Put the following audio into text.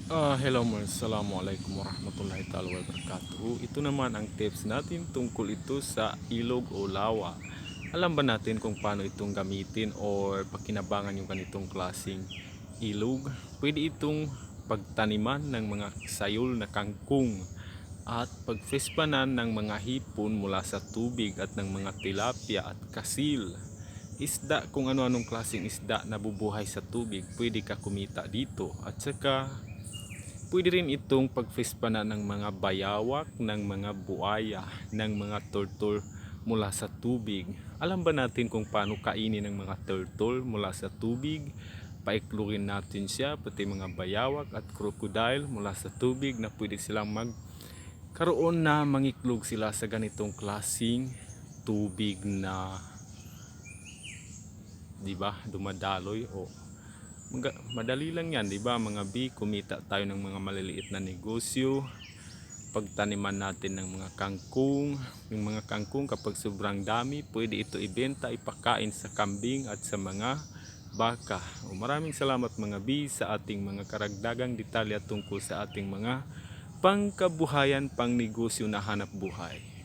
Hello mga Assalamualaikum warahmatullahi ta'ala wabarakatuh. Ito naman ang tips natin tungkol ito sa ilog o lawa. Alam ba natin kung paano itong gamitin or pakinabangan yung ganitong klaseng ilog? Pwede itong pagtaniman ng mga sayol na kangkong at pagfespanan ng mga hipon mula sa tubig at ng mga tilapia at kasil. Isda, kung ano-anong klaseng isda na bubuhay sa tubig, pwede ka kumita dito. At saka pwede rin itong pagfispanan ng mga bayawak, ng mga buaya, ng mga turtle mula sa tubig. Alam ba natin kung paano kainin ng mga turtle mula sa tubig? Paiklurin natin siya, pati mga bayawak at crocodile mula sa tubig na pwede silang magkaroon na mangiklog sila sa ganitong klasing tubig na, di ba, dumadaloy o madali lang yan, di ba mga B, kumita tayo ng mga maliliit na negosyo, pagtaniman natin ng mga kangkong. Yung mga kangkong kapag sobrang dami, pwede ito ibenta, ipakain sa kambing at sa mga baka. Maraming salamat mga B sa ating mga karagdagang detalya tungkol sa ating mga pangkabuhayan, pang negosyo na hanap buhay.